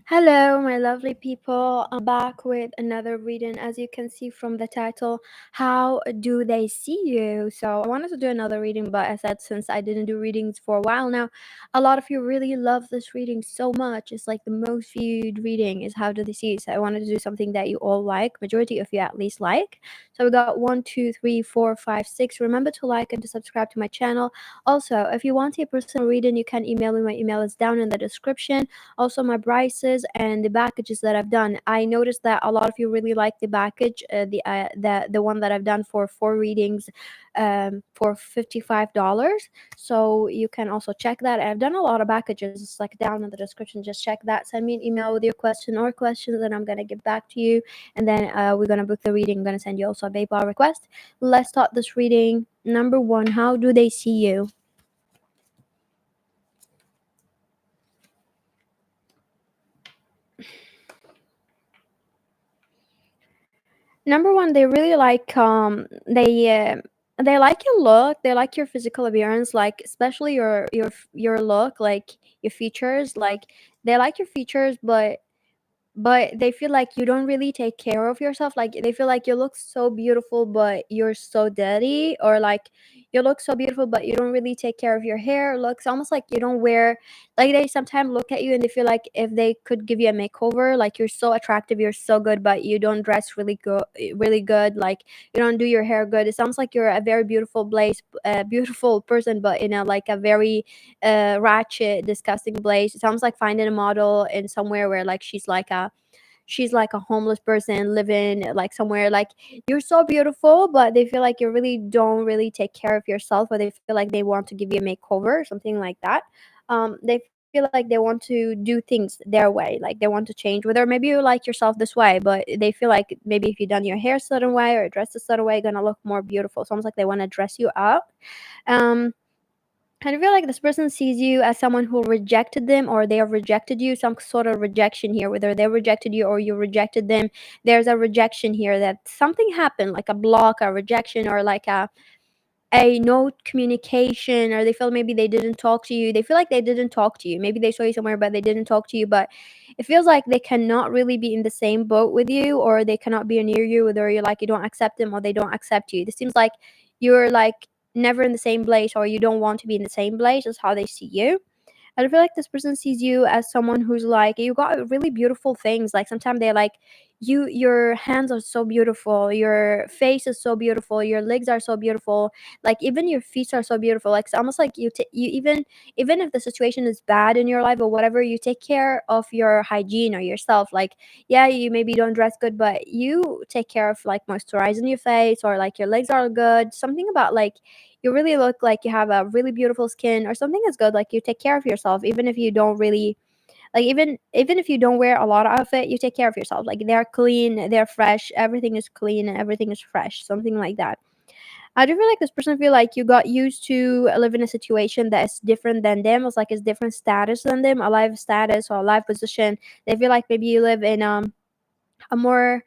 Hello, my lovely people. I'm back with another reading. As you can see from the title, How Do They See You? So, I wanted to do another reading, but I said since I didn't do readings for a while now, a lot of you really love this reading so much. It's like the most viewed reading is How Do They See You? So, I wanted to do something that you all like, majority of you at least like. So, we got 1, 2, 3, 4, 5, 6. Remember to like and to subscribe to my channel. Also, if you want a personal reading, you can email me. My email is down in the description. Also my prices and the packages that I've done. I noticed that a lot of you really like the package, the one that I've done for 4 readings, for $55. So you can also check that. I've done a lot of packages. It's like down in the description. Just check that. Send me an email with your question or questions, and I'm gonna get back to you. And then we're gonna book the reading. I'm gonna send you also a PayPal request. Let's start this reading. Number one, how do they see you? Number one, they really like they like your look, they like your physical appearance, like especially your look, like your features, like they like your features, but they feel like you don't really take care of yourself. Like they feel like you look so beautiful but you're so dirty, or like you look so beautiful but you don't really take care of your hair. It looks almost like you don't wear, like they sometimes look at you and they feel like if they could give you a makeover, like you're so attractive, you're so good, but you don't dress really good, like you don't do your hair good. It sounds like you're a very beautiful place, beautiful person, but in a like a very ratchet, disgusting place. It sounds like finding a model in somewhere where like she's like a homeless person living like somewhere. Like you're so beautiful, but they feel like you really don't really take care of yourself, or they feel like they want to give you a makeover or something like that. They feel like they want to do things their way, like they want to change, whether maybe you like yourself this way, but they feel like maybe if you done your hair a certain way or dressed a certain way, you're gonna look more beautiful. It's almost like they want to dress you up. um I feel like this person sees you as someone who rejected them, or they have rejected you, some sort of rejection here, whether they rejected you or you rejected them. There's a rejection here, that something happened, like a block, a rejection, or like a no communication, or they feel maybe they didn't talk to you. They feel like they didn't talk to you. Maybe they saw you somewhere, but they didn't talk to you. But it feels like they cannot really be in the same boat with you, or they cannot be near you, whether you're like you don't accept them or they don't accept you. This seems like you're like never in the same place, or you don't want to be in the same place. Is how they see you. I feel like this person sees you as someone who's like you got really beautiful things. Like sometimes they're like your hands are so beautiful, your face is so beautiful, your legs are so beautiful, like even your feet are so beautiful. Like it's almost like you even if the situation is bad in your life or whatever, you take care of your hygiene or yourself. Like yeah, you maybe don't dress good, but you take care of like moisturizing your face, or like your legs are good. Something about like you really look like you have a really beautiful skin, or something is good. Like you take care of yourself, even if you don't really like, even if you don't wear a lot of it, you take care of yourself. Like they're clean, they're fresh, everything is clean and everything is fresh, something like that. I do feel like this person feel like you got used to live in a situation that is different than them. It's like it's different status than them, a life status or a life position. They feel like maybe you live in a more,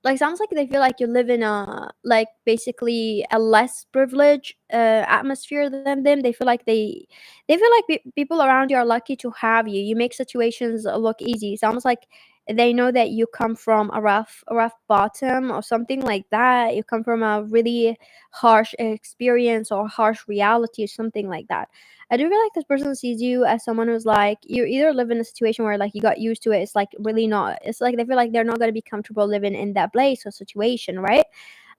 like sounds like they feel like you live in a like basically a less privileged atmosphere than them. They feel like they feel like people around you are lucky to have you. You make situations look easy. It's almost like they know that you come from a rough bottom or something like that. You come from a really harsh experience or harsh reality or something like that. I do feel like this person sees you as someone who's like you either live in a situation where like you got used to it. It's like really not. It's like they feel like they're not gonna be comfortable living in that place or situation, right?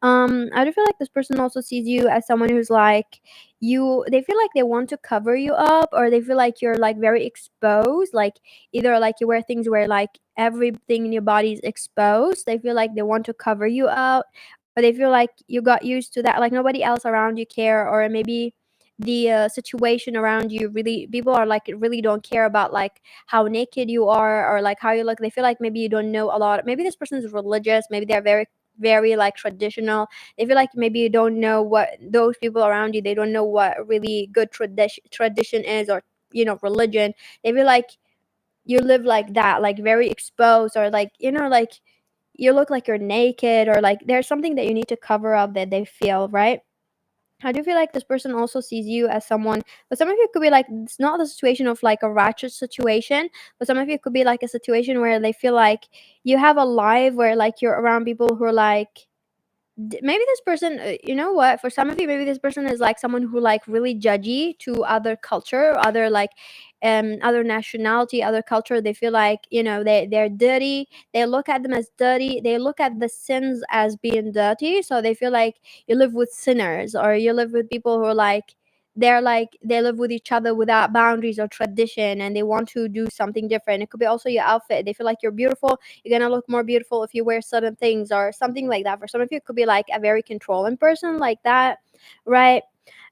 I do feel like this person also sees you as someone who's like you. They feel like they want to cover you up, or they feel like you're like very exposed. Like either like you wear things where like everything in your body is exposed. They feel like they want to cover you up, or they feel like you got used to that. Like nobody else around you care, or maybe the situation around you, really people are like really don't care about like how naked you are or like how you look. They feel like maybe you don't know a lot. Maybe this person is religious, maybe they're very like traditional. They feel like maybe you don't know what those people around you, they don't know what really good tradition is, or religion. They feel like you live like that, like very exposed, or like like you look like you're naked, or like there's something that you need to cover up that they feel, right? I do feel like this person also sees you as someone, but some of you could be like, it's not the situation of like a ratchet situation, but some of you could be like a situation where they feel like you have a life where like you're around people who are like, maybe this person, you know what, for some of you maybe this person is like someone who like really judgy to other culture, other like other nationality, other culture. They feel like, they're dirty, they look at them as dirty, they look at the sins as being dirty, so they feel like you live with sinners, or you live with people who are like, they're like they live with each other without boundaries or tradition, and they want to do something different. It could be also your outfit. They feel like you're beautiful, you're gonna look more beautiful if you wear certain things or something like that. For some of you, it could be like a very controlling person like that, right?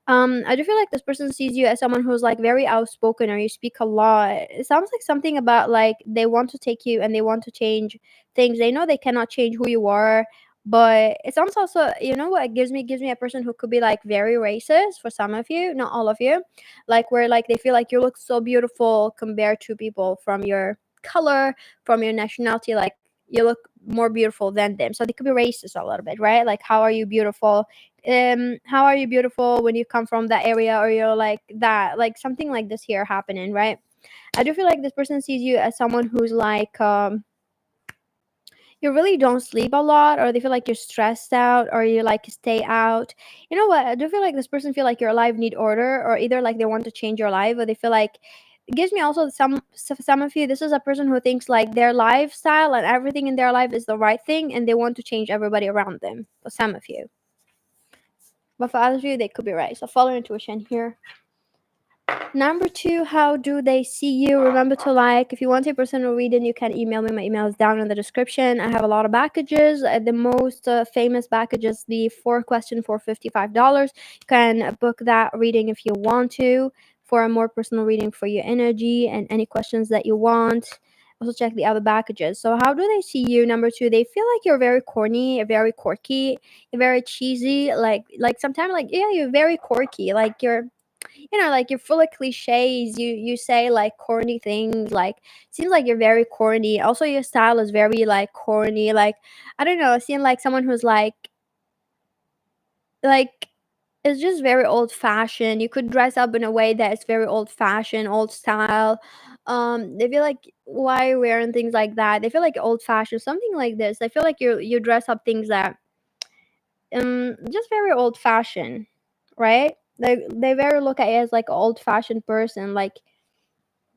I do feel like this person sees you as someone who's like very outspoken, or you speak a lot. It sounds like something about like they want to take you and they want to change things. They know they cannot change who you are, but it sounds also, you know what, it gives me a person who could be like very racist for some of you, not all of you, like where like they feel like you look so beautiful compared to people from your color, from your nationality, like you look more beautiful than them. So they could be racist a little bit, right? Like, how are you beautiful when you come from that area, or you're like that, like something like this here happening, right? I do feel like this person sees you as someone who's like, you really don't sleep a lot, or they feel like you're stressed out, or you like stay out. You know what, I do feel like this person feel like your life need order, or either like they want to change your life, or they feel like, it gives me also some of you, this is a person who thinks like their lifestyle and everything in their life is the right thing, and they want to change everybody around them, for some of you. But for others of you, they could be right. So follow your intuition here. Number two, how do they see you? Remember to like. If you want a personal reading, you can email me. My email is down in the description. I have a lot of packages. The most famous package is the 4 question for $55. You can book that reading if you want to, for a more personal reading for your energy and any questions that you want. Also check the other packages. So how do they see you? Number two, they feel like you're very corny, very quirky, very cheesy. Like sometimes like, yeah, you're very quirky. Like like you're full of cliches. You say like corny things. Like, seems like you're very corny. Also, your style is very like corny. Like, I don't know. I seem like someone who's like it's just very old fashioned. You could dress up in a way that is very old fashioned, old style. They feel like, why are you wearing things like that? They feel like old fashioned, something like this. I feel like you dress up things that just very old fashioned, right? They very look at you as like old fashioned person. Like,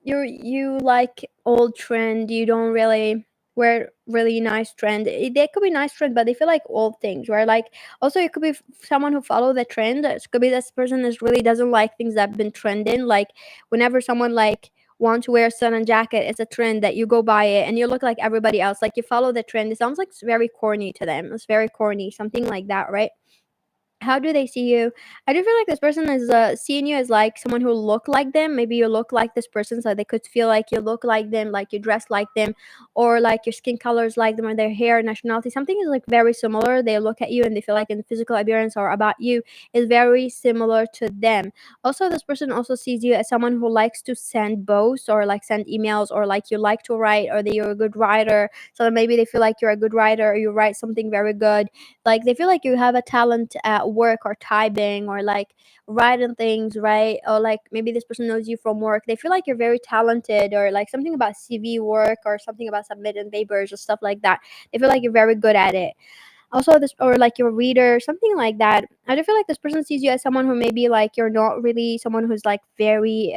you like old trend. You don't really wear really nice trend. They could be nice trend, but they feel like old things, right? Like, also it could be someone who follow the trend. It could be this person is really doesn't like things that have been trending. Like, whenever someone like want to wear a certain jacket, it's a trend that you go buy it and you look like everybody else. Like, you follow the trend. It sounds like it's very corny to them. It's very corny, something like that, right? How do they see you? I do feel like this person is seeing you as like someone who look like them. Maybe you look like this person, so they could feel like you look like them, like you dress like them, or like your skin color is like them, or their hair, nationality, something is like very similar. They look at you and they feel like in physical appearance or about you is very similar to them. Also, this person also sees you as someone who likes to send posts, or like send emails, or like you like to write, or that you're a good writer. So maybe they feel like you're a good writer, or you write something very good. Like, they feel like you have a talent at work, or typing, or like writing things, right? Or like maybe this person knows you from work. They feel like you're very talented, or like something about CV work, or something about submitting papers or stuff like that. They feel like you're very good at it. Also, this, or like your reader, something like that. I do feel like this person sees you as someone who maybe like you're not really someone who's like very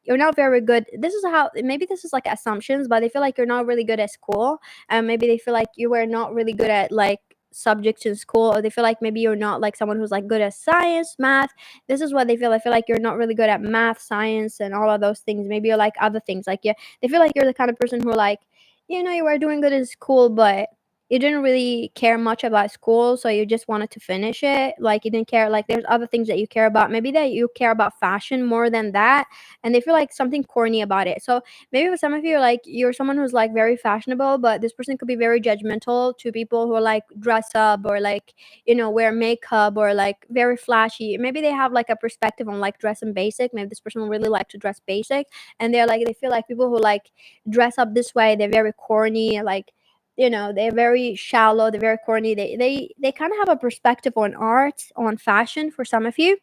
you're not very good. This is how, maybe this is like assumptions, but they feel like you're not really good at school. And maybe they feel like you were not really good at like subjects in school, or they feel like maybe you're not like someone who's like good at science, math. This is what they feel. I feel like you're not really good at math, science, and all of those things. Maybe you're like other things. Like, yeah, they feel like you're the kind of person who like, you were doing good in school, but you didn't really care much about school, so you just wanted to finish it. Like, you didn't care, like there's other things that you care about. Maybe that you care about fashion more than that, and they feel like something corny about it. So maybe with some of you, like you're someone who's like very fashionable, but this person could be very judgmental to people who are like dress up, or like, wear makeup, or like very flashy. Maybe they have like a perspective on like dressing basic. Maybe this person will really like to dress basic, and they feel like people who like dress up this way, they're very corny. Like, they're very shallow, they're very corny. They kind of have a perspective on art, on fashion. For some of you,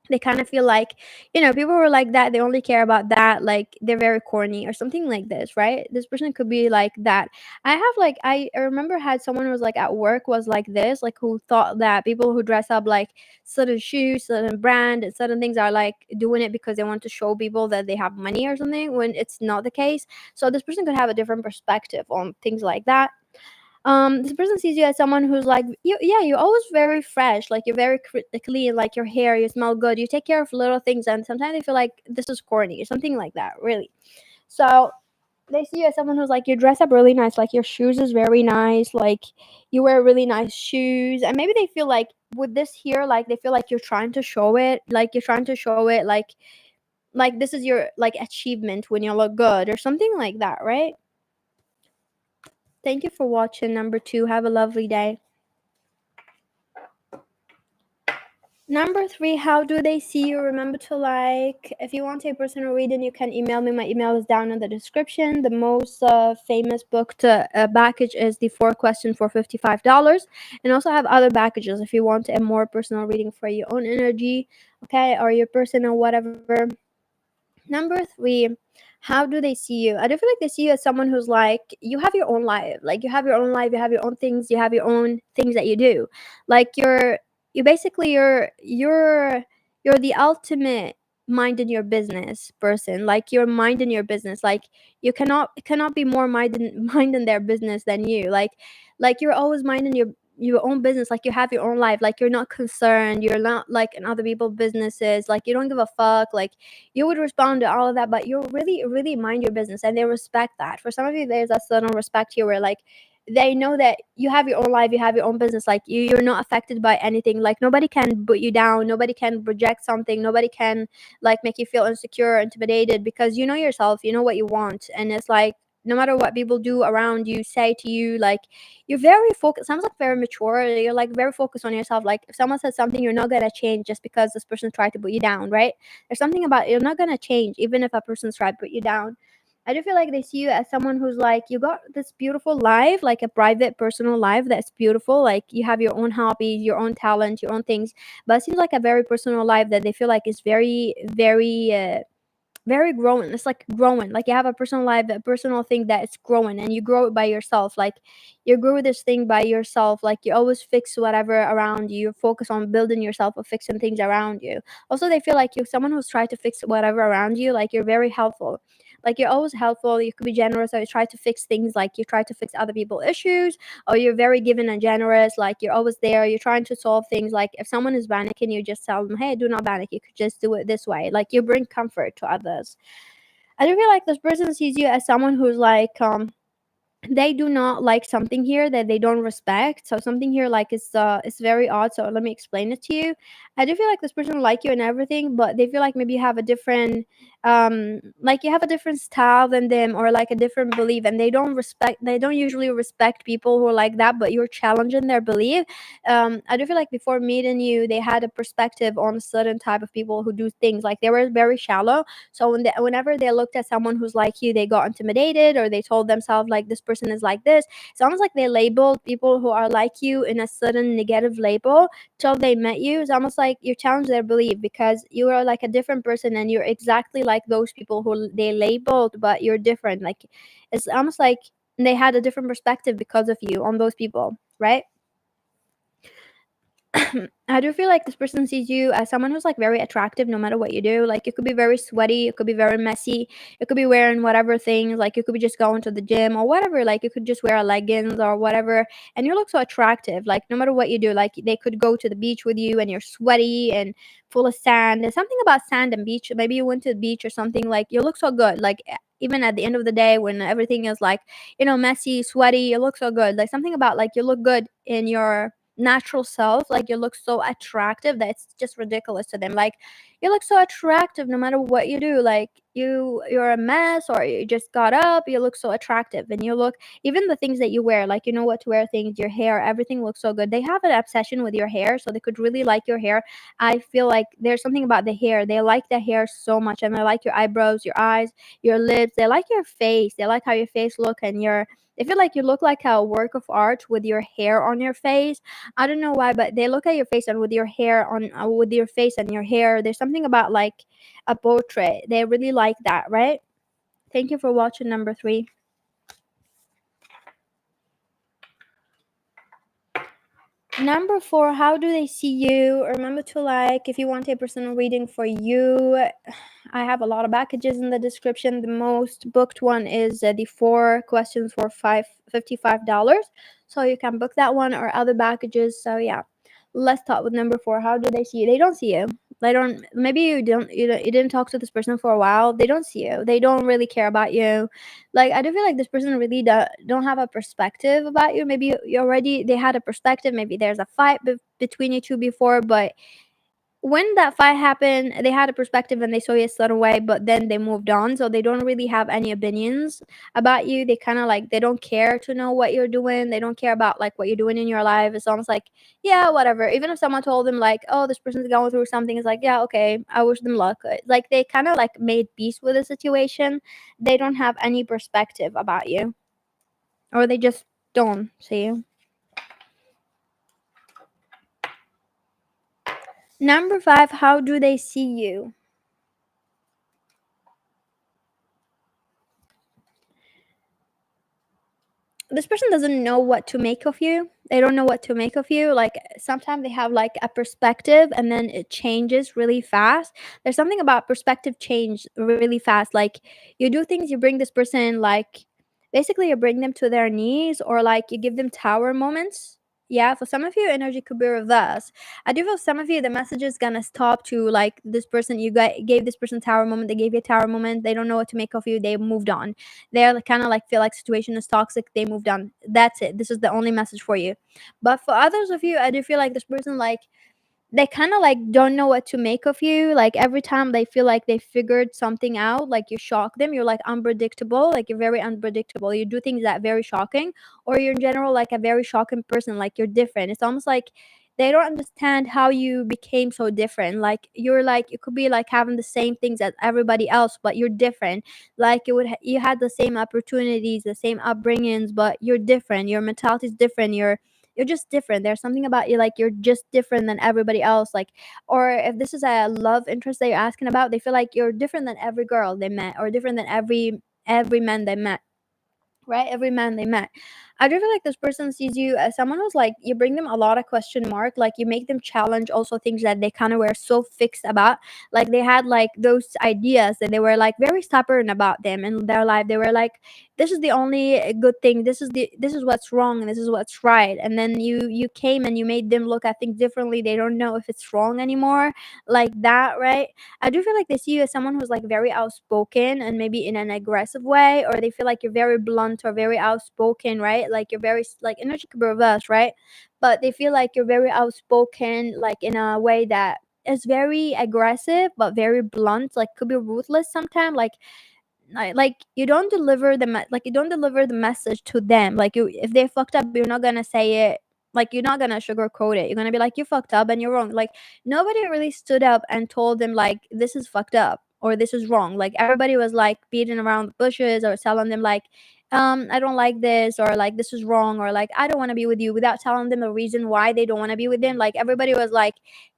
they kind of feel like, people who are like that, they only care about that, like they're very corny or something like this, right? This person could be like that. I remember had someone who was like at work was like this, like who thought that people who dress up like certain shoes, certain brand, and certain things are like doing it because they want to show people that they have money or something, when it's not the case. So this person could have a different perspective on things like that. This person sees you as someone who's like, yeah, you're always very fresh, like you're very clean, like your hair, you smell good, you take care of little things, and sometimes they feel like this is corny or something like that, really. So they see you as someone who's like, you dress up really nice, like your shoes is very nice, like you wear really nice shoes, and maybe they feel like with this here, like they feel like you're trying to show it, like this is your like achievement when you look good or something like that, right? Thank you for watching. Number 2, have a lovely day. Number 3, how do they see you? Remember to like. If you want a personal reading, you can email me. My email is down in the description. The most famous book to package is the 4 questions for $55, and also have other packages if you want a more personal reading for your own energy, okay, or your person or whatever. Number 3, how do they see you? I do feel like they see you as someone who's like, you have your own life. Like you have your own life, you have your own things, you have your own things that you do. Like you basically you're the ultimate mind in your business person. Like you're mind in your business. Like you cannot be more mind in their business than you. Like you're always minding your own business, like you have your own life, like you're not concerned, you're not like in other people's businesses, like you don't give a fuck, like you would respond to all of that, but you really mind your business, and they respect that. For some of you, there's a certain respect here where like they know that you have your own life, you have your own business, like you're not affected by anything, like nobody can put you down, nobody can project something, nobody can like make you feel insecure, intimidated, because you know yourself, you know what you want, and it's like no matter what people do around you, say to you, like you're very focused. Sounds like very mature. You're like very focused on yourself. Like if someone says something, you're not gonna change just because this person tried to put you down, right? There's something about you're not gonna change even if a person's tried to put you down. I do feel like they see you as someone who's like, you got this beautiful life, like a private personal life that's beautiful. Like you have your own hobbies, your own talent, your own things. But it seems like a very personal life that they feel like is very growing. It's like growing. Like you have a personal life, a personal thing that it's growing, and you grow it by yourself. Like you grow this thing by yourself. Like you always fix whatever around you. You focus on building yourself or fixing things around you. Also, they feel like you're someone who's trying to fix whatever around you. Like you're very helpful. Like you're always helpful. You could be generous, or you try to fix things. Like you try to fix other people's issues, or you're very giving and generous. Like you're always there. You're trying to solve things. Like if someone is panicking, you just tell them, "Hey, do not panic. You could just do it this way." Like you bring comfort to others. I do feel like this person sees you as someone who's like they do not like something here that they don't respect. So something here like it's very odd. So let me explain it to you. I do feel like this person like you and everything, but they feel like maybe you have a different like you have a different style than them, or like a different belief, and they don't usually respect people who are like that, but you're challenging their belief. I do feel like before meeting you, they had a perspective on a certain type of people who do things, like they were very shallow. So whenever they looked at someone who's like you, they got intimidated, or they told themselves like this person is like this. It's almost like they labeled people who are like you in a certain negative label till they met you. It's almost like you challenge their belief because you are like a different person, and you're exactly like those people who they labeled, but you're different. Like it's almost like they had a different perspective because of you on those people, right? I do feel like this person sees you as someone who's like very attractive no matter what you do. Like you could be very sweaty, you could be very messy, you could be wearing whatever things, like you could be just going to the gym or whatever, like you could just wear leggings or whatever, and you look so attractive. Like no matter what you do, like they could go to the beach with you and you're sweaty and full of sand. There's something about sand and beach. Maybe you went to the beach or something, like you look so good. Like even at the end of the day when everything is like, messy, sweaty, you look so good. Like something about like you look good in your natural self, like you look so attractive that it's just ridiculous to them. Like you look so attractive no matter what you do. Like you're a mess or you just got up, you look so attractive. And you look, even the things that you wear, like you know what to wear, things, your hair, everything looks so good. They have an obsession with your hair, so they could really like your hair. I feel like there's something about the hair. They like the hair so much, and they like your eyebrows, your eyes, your lips. They like your face. They like how your face look, and your, they feel like you look like a work of art with your hair on your face. I don't know why, but they look at your face, and with your hair on, with your face and your hair, there's something about like a portrait. They really like that, right? Thank you for watching number 3. Number 4, how do they see you? Remember to like, if you want a personal reading for you, I have a lot of packages in the description. The most booked one is the 4 questions for $55. So you can book that one or other packages. So yeah, let's start with number 4. How do they see you? They don't see you. They don't. Maybe you didn't talk to this person for a while. They don't see you. They don't really care about you. Like, I do feel like this person really don't have a perspective about you. Maybe you already, they had a perspective. Maybe there's a fight between you two before, but when that fight happened, they had a perspective and they saw you a certain way, but then they moved on. So they don't really have any opinions about you. They kind of like, they don't care to know what you're doing. They don't care about like what you're doing in your life. It's almost like, yeah, whatever. Even if someone told them like, oh, this person's going through something, it's like, yeah, okay, I wish them luck. Like they kind of like made peace with the situation. They don't have any perspective about you, or they just don't see you. Number 5, how do they see you? This person doesn't know what to make of you. They don't know what to make of you. Like sometimes they have like a perspective and then it changes really fast. There's something about perspective change really fast. Like you do things, you bring this person like, basically you bring them to their knees, or like you give them tower moments. Yeah, for some of you, energy could be reversed. I do feel some of you, the message is gonna stop to like this person. You gave this person tower moment. They gave you a tower moment. They don't know what to make of you. They moved on. They're kind of like feel like situation is toxic. They moved on. That's it. This is the only message for you. But for others of you, I do feel like this person like, they kind of like don't know what to make of you. Like every time they feel like they figured something out, like you shock them. You're like unpredictable. Like you're very unpredictable. You do things that very shocking, or you're in general like a very shocking person. Like you're different. It's almost like they don't understand how you became so different. Like you're like, you could be like having the same things as everybody else, but you're different. Like you had the same opportunities, the same upbringings, but you're different. Your mentality is different. You're just different. There's something about you, like you're just different than everybody else. Like, or if this is a love interest that you're asking about, they feel like you're different than every girl they met, or different than every man they met, right? Every man they met. I do feel like this person sees you as someone who's like, you bring them a lot of question mark. Like you make them challenge also things that they kind of were so fixed about. Like they had like those ideas that they were like very stubborn about them in their life. They were like, this is the only good thing. This is what's wrong and this is what's right. And then you came and you made them look at things differently. They don't know if it's wrong anymore. Like that, right? I do feel like they see you as someone who's like very outspoken, and maybe in an aggressive way, or they feel like you're very blunt or very outspoken, right? Like you're very like, energy could be reversed, right? But they feel like you're very outspoken, like in a way that is very aggressive but very blunt, like could be ruthless sometimes. Like you don't deliver like you don't deliver the message to them. Like you, if they fucked up, you're not gonna say it. Like you're not gonna sugarcoat it. You're gonna be like, you fucked up and you're wrong. Like nobody really stood up and told them like, this is fucked up or this is wrong. Like everybody was like beating around the bushes or telling them like, I don't like this, or like this is wrong, or like I don't want to be with you, without telling them the reason why they don't want to be with them. Like everybody was like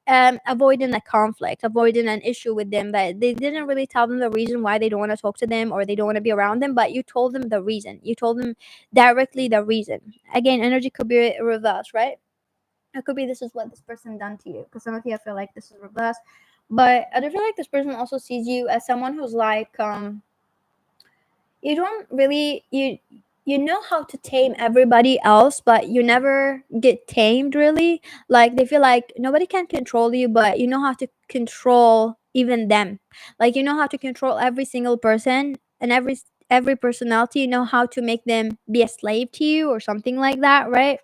avoiding a conflict, avoiding an issue with them, but they didn't really tell them the reason why they don't want to talk to them or they don't want to be around them. But you told them the reason. You told them directly the reason. Again, energy could be reversed, right? It could be this is what this person done to you. Because some of you, I feel like this is reversed, but I do feel like this person also sees you as someone who's like, you don't really, you know how to tame everybody else, but you never get tamed really. Like they feel like nobody can control you, but you know how to control even them. Like you know how to control every single person and every personality. You know how to make them be a slave to you or something like that, right?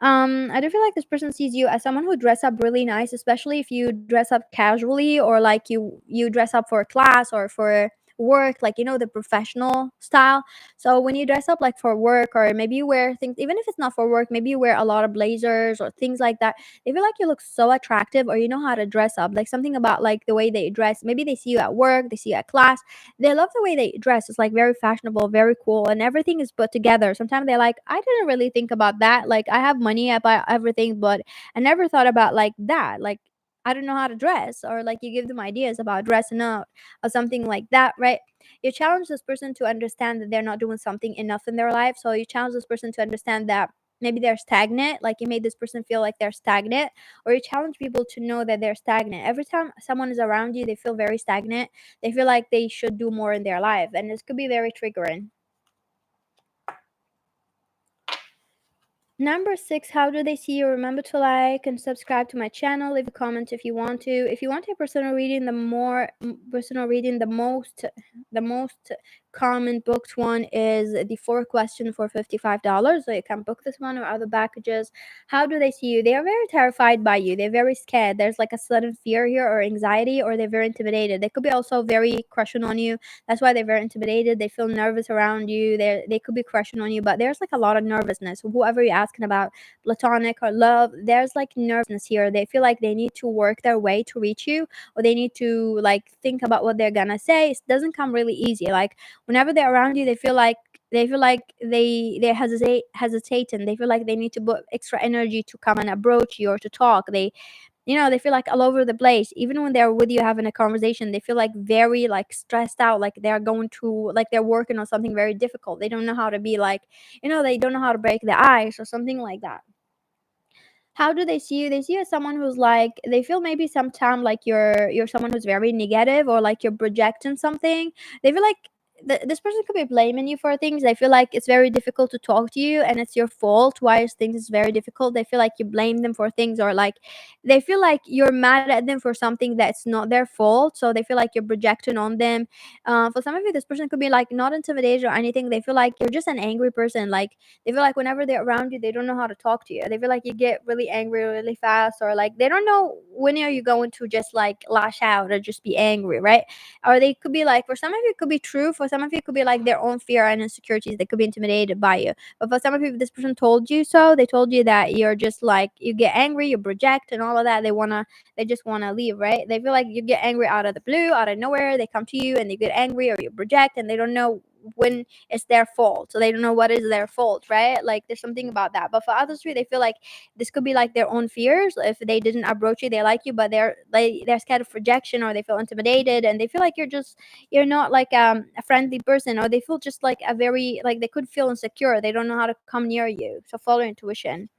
I do feel like this person sees you as someone who dress up really nice, especially if you dress up casually, or like you dress up for class or for work, like the professional style. So when you dress up like for work, or maybe you wear things, even if it's not for work, maybe you wear a lot of blazers or things like that, they feel like you look so attractive, or you know how to dress up. Like something about like the way they dress. Maybe they see you at work, they see you at class, they love the way they dress. It's like very fashionable, very cool, and everything is put together. Sometimes they're like, I didn't really think about that. Like I have money, I buy everything, but I never thought about like that. Like I don't know how to dress, or like you give them ideas about dressing up or something like that, right? You challenge this person to understand that they're not doing something enough in their life. So you challenge this person to understand that maybe they're stagnant, like you made this person feel like they're stagnant, or you challenge people to know that they're stagnant. Every time someone is around you, they feel very stagnant, they feel like they should do more in their life, and this could be very triggering. Number 6, how do they see you? Remember to like and subscribe to my channel. Leave a comment if you want to. If you want a personal reading, the most common booked one is the 4 question for $55. So you can book this one or other packages. How do they see you? They are very terrified by you. They're very scared. There's like a sudden fear here, or anxiety, or they're very intimidated. They could be also very crushing on you. That's why they're very intimidated. They feel nervous around you. They could be crushing on you, but there's like a lot of nervousness. Whoever you're asking about, platonic or love, there's like nervousness here. They feel like they need to work their way to reach you, or they need to like think about what they're gonna say. It doesn't come really easy. Like whenever they're around you, they hesitating. They feel like they need to put extra energy to come and approach you or to talk. They feel like all over the place. Even when they're with you having a conversation, they feel like very like stressed out, like they're going to like they're working on something very difficult. They don't know how to be like, they don't know how to break the ice or something like that. How do they see you? They see you as someone who's like, they feel maybe sometime like you're someone who's very negative, or like you're projecting something. They feel like this person could be blaming you for things. They feel like it's very difficult to talk to you, and it's your fault why things is very difficult. They feel like you blame them for things, or like they feel like you're mad at them for something that's not their fault. So they feel like you're projecting on them. For some of you, this person could be like not intimidated or anything. They feel like you're just an angry person. Like they feel like whenever they're around you, they don't know how to talk to you. They feel like you get really angry really fast, or like they don't know when are you going to just like lash out or just be angry, right? Or they could be like, for some of you, it could be true. For some of you, it could be like their own fear and insecurities. They could be intimidated by you. But for some of you, this person told you so. They told you that you're just like, you get angry, you project, and all of that. They just wanna leave, right? They feel like you get angry out of the blue, out of nowhere. They come to you and they get angry, or you project, and they don't know when it's their fault. So they don't know what is their fault, right? Like there's something about that. But for others too, they feel like this could be like their own fears. If they didn't approach you, they like you, but they're scared of rejection, or they feel intimidated, and they feel like you're not like a friendly person, or they feel just like a very like they could feel insecure. They don't know how to come near you. So follow your intuition.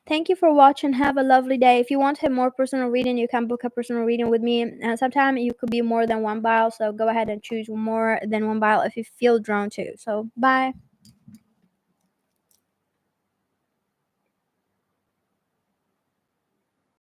Thank you for watching. Have a lovely day. If you want to have more personal reading, you can book a personal reading with me. And sometimes you could be more than one bile, so go ahead and choose more than one bile if you feel drawn to. So bye.